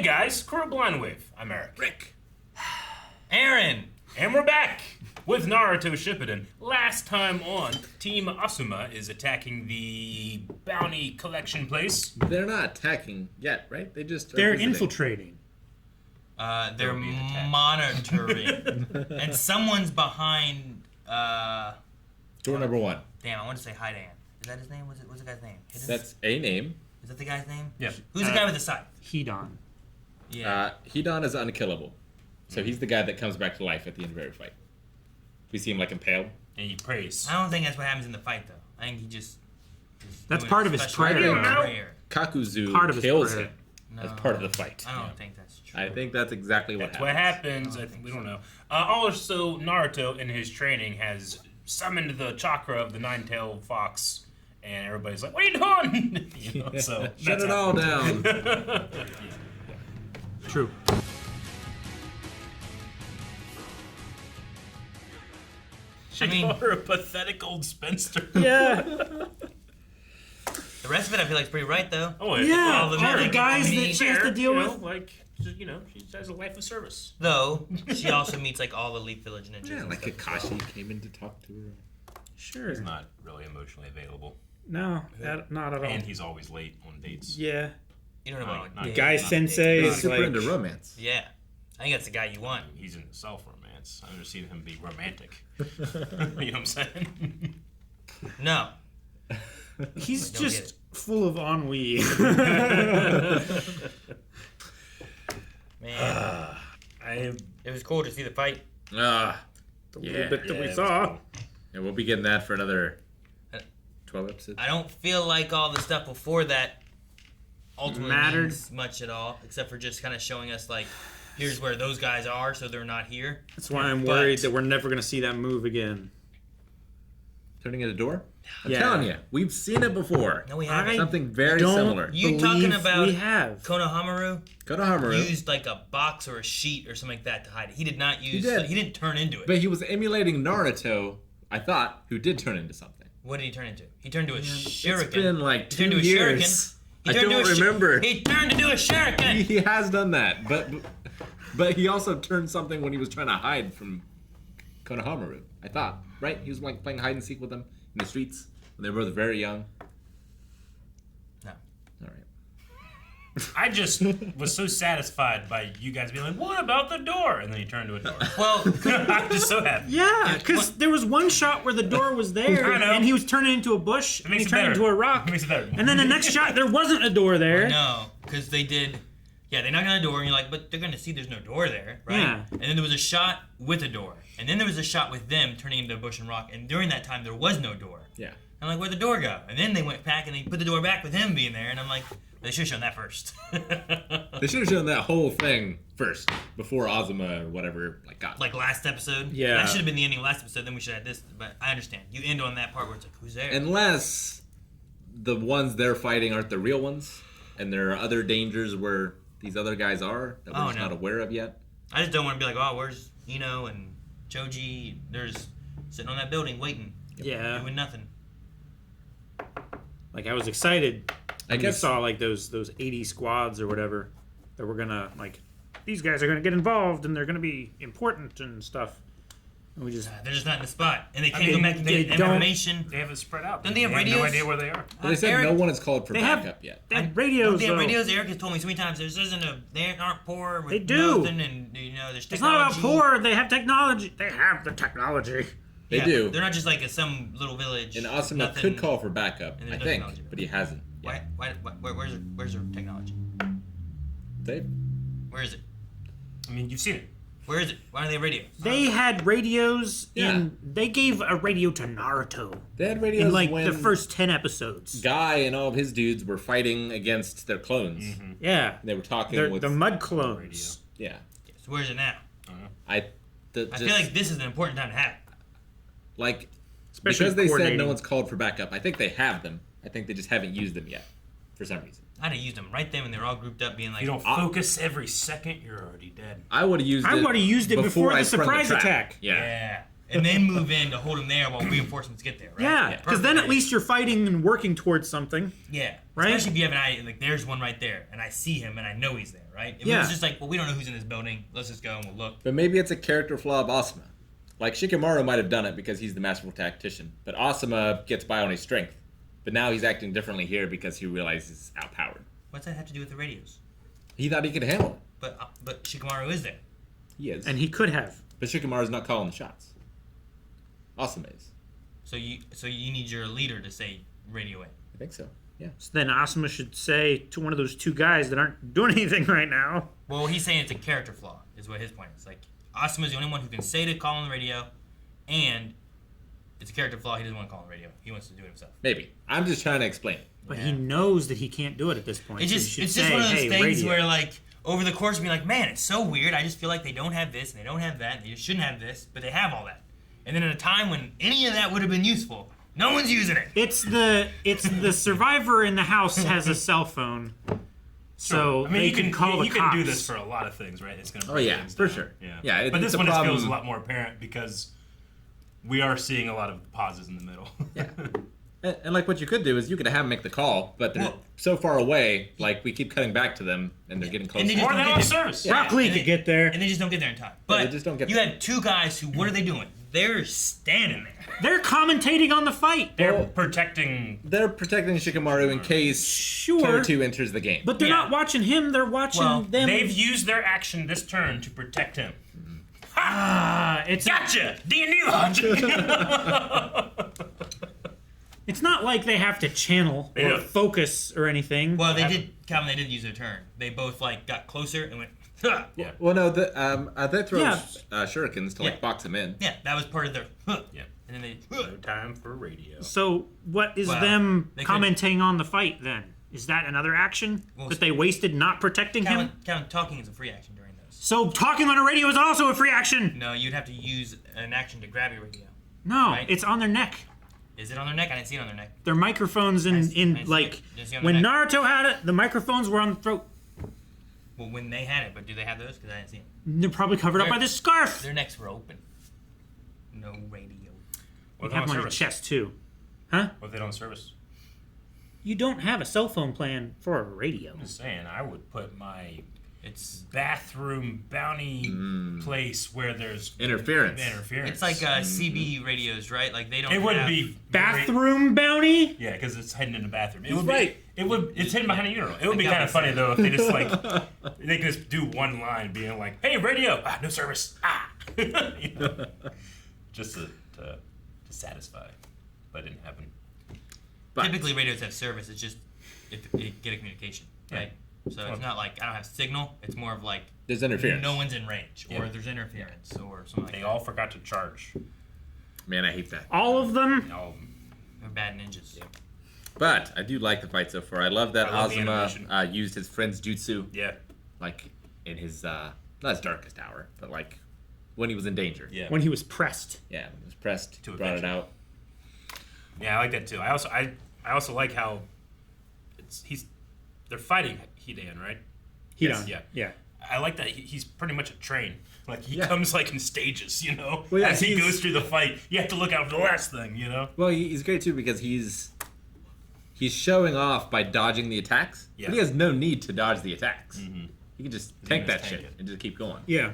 guys, Crew Blindwave. I'm Eric. Rick. Aaron. And we're back with Naruto Shippuden. Last time on, Team Asuma is attacking the bounty collection place. They're not attacking yet, right? They're infiltrating. They're monitoring. And someone's behind, Door number 1. Damn, I want to say Hidan. Is that his name? What's the guy's name? Hidan? That's a name. Is that the guy's name? Yeah. Who's the guy with the scythe? Hidan. Yeah. Hidan is unkillable. So he's the guy that comes back to life at the end of every fight. We see him like impaled. And he prays. I don't think that's what happens in the fight, though. I think he just That's doing part of his special prayer. prayer. Kakuzu Part of his kills prayer. him No, as part of the fight. I don't think that's true. I think that's exactly what That's happens. what happens. I think we don't know. Also, Naruto in his training has summoned the chakra of the nine-tailed fox, and everybody's like, "What are you doing?" You know, so Shut that's it all happening. down. True. She called her a pathetic old spinster. Yeah. The rest of it, I feel like, is pretty right, though. Oh, Yeah. All the All the men. guys I mean, that she has to deal you with. know, like, you know, she has a life of service. Though, she also meets, like, all the Leaf Village ninjas. Yeah, and like stuff. Kakashi came in to talk to her. Sure. He's not really emotionally available, No, not at all. and he's always late on dates. Yeah. You don't know about, Not like, Guy not Sensei He's is super like... into romance. Yeah. I think that's the guy you want. He's into self-romance. I've never seen him be romantic. You know what I'm saying? No. He's Don't get just full of ennui. Man. It was cool to see the fight. Ah, The Yeah. little bit that we it was saw. cool. and we'll be getting that for another 12 episodes. I don't feel like all the stuff before that ultimately Mattered. means much at all, except for just kind of showing us, like, here's where those guys are, so they're not here. That's why I'm But- worried that we're never going to see that move again. Turning it a door? I'm Yeah. telling you, we've seen it before. No, we haven't. Something very Don't similar. You talking believe about we have. Konohamaru Konohamaru. used like a box or a sheet or something like that to hide it. He did not use. did. He didn't turn into it. But he was emulating Naruto, I thought, who did turn into something. What did he turn into? He turned into a shuriken. It's been like He 2 turned into a years. shuriken. He I turned don't into a remember. He turned into a shuriken. He has done that, but he also turned something when he was trying to hide from Konohamaru. I thought, right? He was like playing hide and seek with them in the streets when they were both very young. No. All right. I just was so satisfied by you guys being like, "What about the door?" And then you turn to a door. Well, I'm just so happy. Yeah, because there was one shot where the door was there, I know. and he was turning into a bush, and he makes it turned better. into a rock. It makes it better. And then the next shot, there wasn't a door there. no, because they did. Yeah, they knocked on the door, and you're like, but they're gonna see there's no door there, right? Yeah. And then there was a shot with a door, and then there was a shot with them turning into a bush and rock, and during that time there was no door. Yeah. I'm like, where'd the door go? And then they went back and they put the door back with him being there, and I'm like, they should have shown that first. They should have shown that whole thing first before Azuma or whatever got. Like last episode. Yeah. That should have been the ending of last episode. Then we should have this. But I understand. You end on that part where it's like, who's there? Unless the ones they're fighting aren't the real ones, and there are other dangers where these other guys are that we're just not aware of yet. I just don't want to be like, oh, where's Ino and Choji? There's sitting on that building waiting, Yeah. doing nothing. Like, I was excited I when we guess saw, like, those 80 squads or whatever that were going to, like, these guys are going to get involved, and they're going to be important and stuff. And we just... They're just not in the spot, and they can't mean, go back and they get don't- information. They have it spread out. Don't they have no radios? idea where they are. But they said Eric, no one is called for they have- backup yet. They had radios, They have though. radios. Eric has told me so many times. They aren't poor. With They do. Nothing, and you know, there's It's not technology. about poor. They have technology. They have the technology. They do. They're not just like some little village. And Asuma nothing- could call for backup, and I there's no think, technology. but he hasn't. Why? Where's their technology? They Where is it? I mean, you've seen it. Where is it? Why don't they have radios? They had radios Yeah. in... They gave a radio to Naruto had radios in, like, when the first 10 episodes. Guy and all of his dudes were fighting against their clones. Yeah. They were talking They're with the mud clones. yeah. So where is it now? I I feel like this is an important time to have it. like Especially because they said coordinating. no one's called for backup. I think they have them. I think they just haven't used them yet for some reason. I'd have used them right then when they were all grouped up, being like, You don't focus every second, you're already dead. I would have used it. I would have used it before I the sprung surprise trap. attack. Yeah. yeah. and then move in to hold him there while reinforcements get there, right? Yeah, because Perfect then at idea. least you're fighting and working towards something. Yeah. Right? Especially if you have an idea, like, there's one right there, and I see him, and I know he's there, right? If it Yeah. was just like, well, we don't know who's in this building, let's just go and we'll look. But maybe it's a character flaw of Asuma. Like, Shikamaru might have done it because he's the masterful tactician, but Asuma gets by on his strength. But now he's acting differently here because he realizes he's outpowered. What's that have to do with the radios? He thought he could handle it. But Shikamaru is there. He is. And he could have. But Shikamaru's not calling the shots. Asuma is. So you need your leader to say radio in. I think so. Yeah. So then Asuma should say to one of those two guys that aren't doing anything right now. Well, he's saying it's a character flaw, is what his point is. Like, Asuma's the only one who can say to call on the radio, and it's a character flaw. He doesn't want to call on the radio. He wants to do it himself. Maybe. I'm just trying to explain it. But he knows that he can't do it at this point. It's so just he should it's just say, one of those hey, things radio. where, like, over the course of being like, man, it's so weird. I just feel like they don't have this and they don't have that and they just shouldn't have this, but they have all that. And then at a time when any of that would have been useful, no one's using it. It's the survivor in the house has a cell phone. So I mean, they you can call the you cops. can do this for a lot of things, right? It's gonna Oh, break yeah, things for down. sure. Yeah, Yeah, but it's this a one it problem. feels a lot more apparent because we are seeing a lot of pauses in the middle. Yeah. And like what you could do is you could have them make the call, but they're Well- so far away, like we keep cutting back to them and they're getting closer. And they just Or don't they get don't have there. service. Rock Lee And could they- get there. And they just don't get there in time. But they just don't get you there. had two guys who, what are they doing? They're standing there. They're commentating on the fight. They're Well- protecting. They're protecting Shikamaru in case Sure. Killer 2 enters the game. But they're Yeah. not watching him. They're watching Well, them. They've used their action this turn to protect him. It's Gotcha! D&D logic! It's not like they have to channel or Yeah. focus or anything. Well, they did, Calvin, they did use their turn. They both, like, got closer and went, huh. Yeah. Well, no, they throw Yeah. shurikens to like Yeah. box him in. Yeah, that was part of their, huh. Yeah. And then they, No time for radio. So what is Well, them they could- commenting on the fight then? Is that another action Well, that they wasted not protecting him? Calvin, talking is a free action during those. So talking on a radio is also a free action. No, you'd have to use an action to grab your radio. No, Right. it's on their neck. Is it on their neck? I didn't see it on their neck. Their microphones I in see like it. Didn't see it on when the Naruto had it, the microphones were on the throat. Well, when they had it, but do they have those? Because I didn't see them. They're probably covered up by this scarf. Their necks were open. No radio. You What if they have don't them on your service? chest too. Huh? What if they don't service? You don't have a cell phone plan for a radio. I'm just saying, I would put my It's bathroom bounty place where there's Interference. interference. it's like CB radios, right? Like they don't. It would have- be Bathroom bounty? Yeah, because it's hidden in the bathroom. It He's would right. be. It would. It's hidden behind a urinal. It would be I got kind of it. funny though if they just like they could just do one line, being like, "Hey, radio, no service." You know? Just to satisfy, but it didn't happen. But Typically, radios have service. It's just if you get a communication, right? So it's not like I don't have signal. It's more of like there's interference. no one's in range, or Yeah. there's interference, or something like They that. all forgot to charge. Man, I hate that. All of them? No, They're bad ninjas. But I do like the fight so far. I love that I love the Asuma animation. used his friend's jutsu, yeah, like in his not his darkest hour, but like when he was in danger. yeah, When he was pressed. Yeah, when he was pressed, To brought it adventure. out. yeah. I like that too. I also like how they're fighting Hidan, right? Hidan. Yeah. Yeah. I like that he's pretty much a train. Like he Yeah. comes like in stages, you know. Well, yeah, As he he's- goes through the fight, you have to look out for the last thing, you know. Well, he's great too because he's showing off by dodging the attacks, Yeah. but he has no need to dodge the attacks. Mhm. He can just He tank can that just shit tank it. and just keep going. Yeah.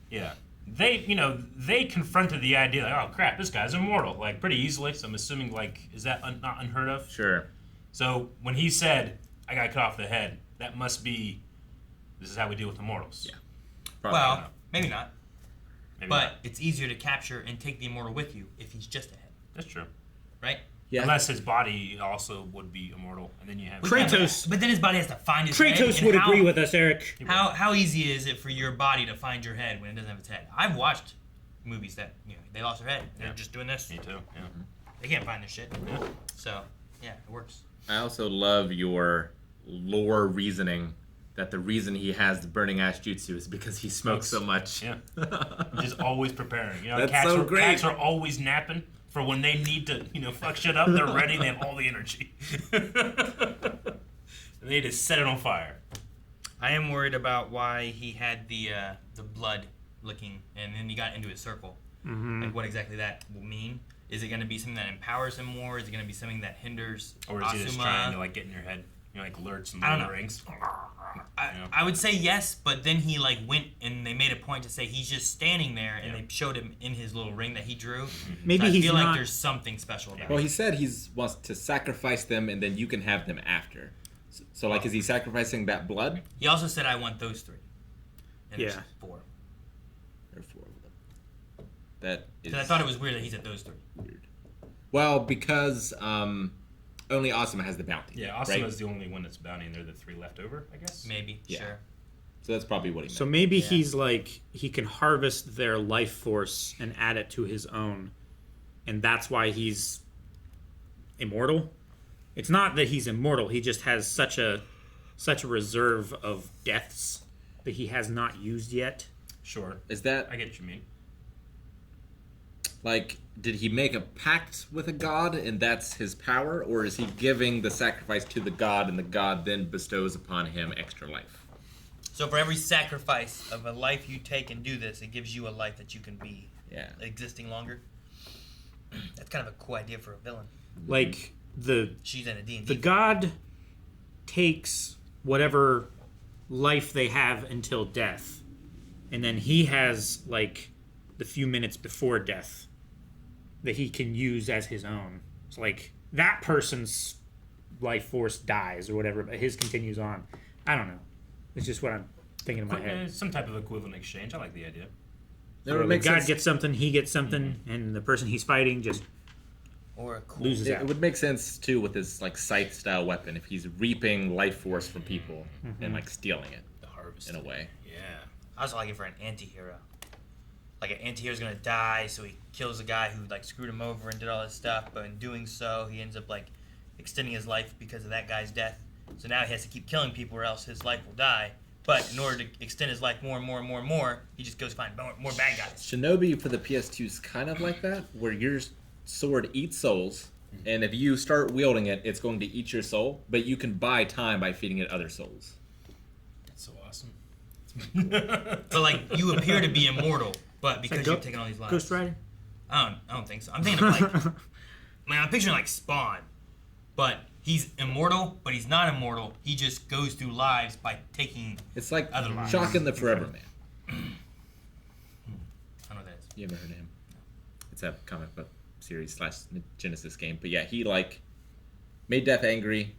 Yeah. They confronted the idea like, oh crap, this guy's immortal, like pretty easily. So I'm assuming like, is that not unheard of? Sure. So when he said, I got cut off the head, that must be, this is how we deal with immortals. Yeah. Probably Well, not. maybe not. Maybe But not. it's easier to capture and take the immortal with you if he's just a head, That's true. right? Yeah. Unless his body also would be immortal, and then you have Kratos. But then his body has to find his head. Kratos and would how- agree with us, Eric. How easy is it for your body to find your head when it doesn't have its head? I've watched movies that they lost their head. They're Yeah. just doing this. Me too. Yeah. They can't find their shit. Yeah. So yeah, it works. I also love your lore reasoning that the reason he has the burning ash jutsu is because he smokes so much. Yeah. Just always preparing. You know, That's cats so are, great. Cats are always napping for when they need to, fuck shit up. They're ready. They have all the energy. They just set it on fire. I am worried about why he had the blood looking, and then he got into his circle. like what exactly that will mean. Is it going to be something that empowers him more? Is it going to be something that hinders Or is Asuma? he just trying to like get in your head? Like alerts and I don't the know. rings. I would say yes, but then he like went and they made a point to say he's just standing there, and they showed him in his little ring that he drew. Maybe so I he's feel not. like there's something special about Well, it. he said he wants to sacrifice them, and then you can have them after. So like, is he sacrificing that blood? He also said, "I want those 3." And there's Yeah. 4. There are 4 of them. That is. Because I thought it was weird that he said those 3. weird. Well, because only Asuma has the bounty. Yeah, right? Asuma's the only one that's bounty, and they're the 3 left over, I guess. Maybe, Yeah. sure. So that's probably what he meant. So maybe Yeah. he's like he can harvest their life force and add it to his own, and that's why he's immortal. It's not that he's immortal; he just has such a reserve of deaths that he has not used yet. Sure. Is that I get what you mean. like, did he make a pact with a god and that's his power, or is he giving the sacrifice to the god and the god then bestows upon him extra life? So for every sacrifice of a life you take and do this, it gives you a life that you can be Yeah. existing longer. That's kind of a cool idea for a villain. Like She's in a D&D. the god takes whatever life they have until death, and then he has like the few minutes before death that he can use as his own. It's like that person's life force dies or whatever, but his continues on. I don't know. It's just what I'm thinking in my head. Some type of equivalent exchange. I like the idea. That Where would the make god sense. gets something, he gets something, and the person he's fighting just Or a cool... loses It out. would make sense too with his like scythe style weapon if he's reaping life force from people and like stealing it The harvest. in a way. Yeah. I also like it for an anti-hero. Like an anti-hero's gonna die, so he kills a guy who like screwed him over and did all this stuff, but in doing so, he ends up like extending his life because of that guy's death. So now he has to keep killing people or else his life will die. But in order to extend his life more and more and more and more, he just goes find more bad guys. Shinobi for the PS2 is kind of like that, where your sword eats souls, and if you start wielding it, it's going to eat your soul, but you can buy time by feeding it other souls. That's so awesome. But like you appear to be immortal, but because Go- you've taken all these lives. Ghost Rider? I don't think so. I'm thinking of like, I'm picturing like Spawn, but he's immortal, but he's not immortal. He just goes through lives by taking. It's like Other lives. Shocking the Forever Man. I don't know what that is. You ever heard of him? It's a comic book series / Genesis game. But yeah, he like made death angry,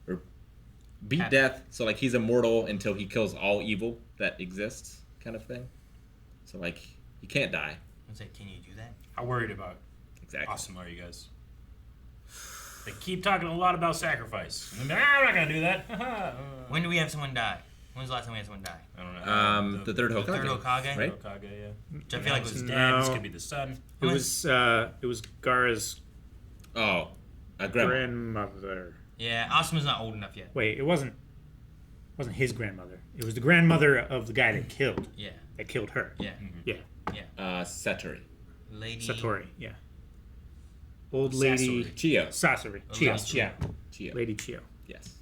or beat Happy. death. So like he's immortal until he kills all evil that exists, kind of thing. So like he can't die. I say, can you do that? How worried about Exactly. awesome are you guys? They keep talking a lot about sacrifice. I'm not gonna do that. When do we have someone die? When's the last time we had someone die? I don't know. The third Hokage. Third Hokage? Right? Hokage, yeah. Which I feel like was His dead. dad. This No. could be the son. It was Gara's Oh, a grandma. grandmother. Yeah, Asuma's not old enough yet. Wait, it wasn't his grandmother. It was the grandmother of the guy that killed her. Yeah. Yeah. Satori. Lady. Satori, yeah. Old lady Chio. Sasori. Oh, Chio, Lady yeah. Chio. Lady Chio. Yes.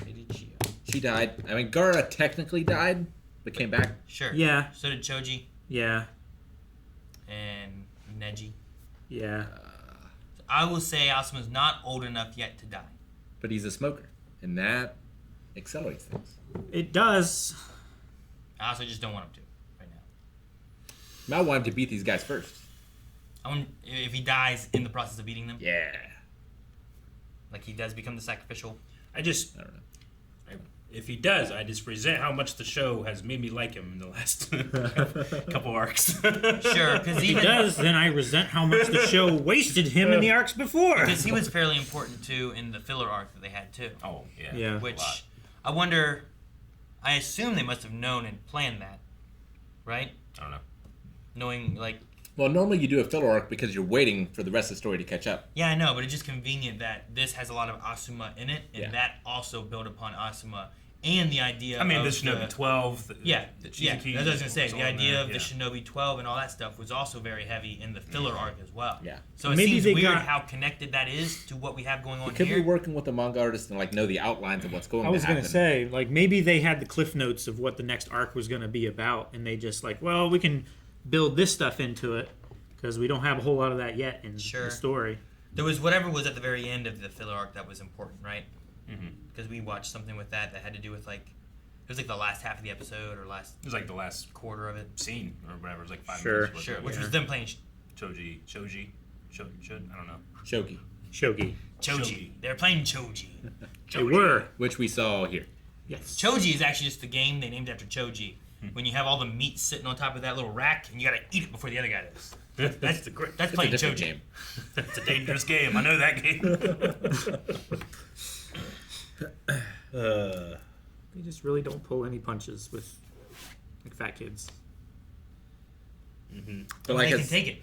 Lady Chio. She died. I mean, Gara technically died, but came back. Sure. Yeah. So did Choji Yeah. and Neji. Yeah. So I will say Asuma's not old enough yet to die. But he's a smoker, and that accelerates things. It does. I also just don't want him to right now. I want him to beat these guys first. I want if he dies in the process of beating them, Yeah. like he does become the sacrificial. I just, I don't know. if he does, I just resent how much the show has made me like him in the last couple arcs. Sure, because If he even does, then I resent how much the show wasted him in the arcs before. because he was fairly important too in the filler arc that they had too. Oh, yeah. Yeah. Which A lot. I wonder. I assume they must have known and planned that, right? I don't know. Knowing like, Well, normally you do a filler arc because you're waiting for the rest of the story to catch up. yeah, I know, but it's just convenient that this has a lot of Asuma in it, and Yeah. that also built upon Asuma and the idea. I mean, of the Shinobi 12. The Yeah, the yeah, Chizukis that's what I was gonna say. was The all in idea there, of the Shinobi 12 and all that stuff was also very heavy in the filler arc as well. Yeah. So it Maybe seems they weird got- how connected that is to what we have going on You could here. be working with a manga artist and like know the outlines of what's going I was to gonna happen. say, like, maybe they had the cliff notes of what the next arc was gonna be about, and they just like, well, we can build this stuff into it, because we don't have a whole lot of that yet in Sure. the story. There was whatever was at the very end of the filler arc that was important, right? Mm-hmm. Because we watched something with that had to do with like it was like the last half of the episode or last It was like the last quarter of it. scene or whatever. It was like 5 Sure. minutes. Sure, which Yeah. was them playing Shoji, I don't know. Shogi, Shogi. Choji. They were playing Choji. They were. which we saw here. Yes. Choji is actually just the game they named after Choji. When you have all the meat sitting on top of that little rack and you gotta eat it before the other guy does. That's It's a playing different Choji. game. It's a dangerous game. I know that game. They just really don't pull any punches with like fat kids. But They like can it's, take it.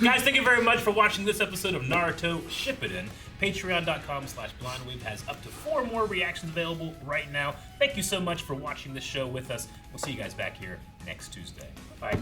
Guys, thank you very much for watching this episode of Naruto Shippuden. Patreon.com/BlindWave has up to 4 more reactions available right now. Thank you so much for watching this show with us. We'll see you guys back here next Tuesday. Bye.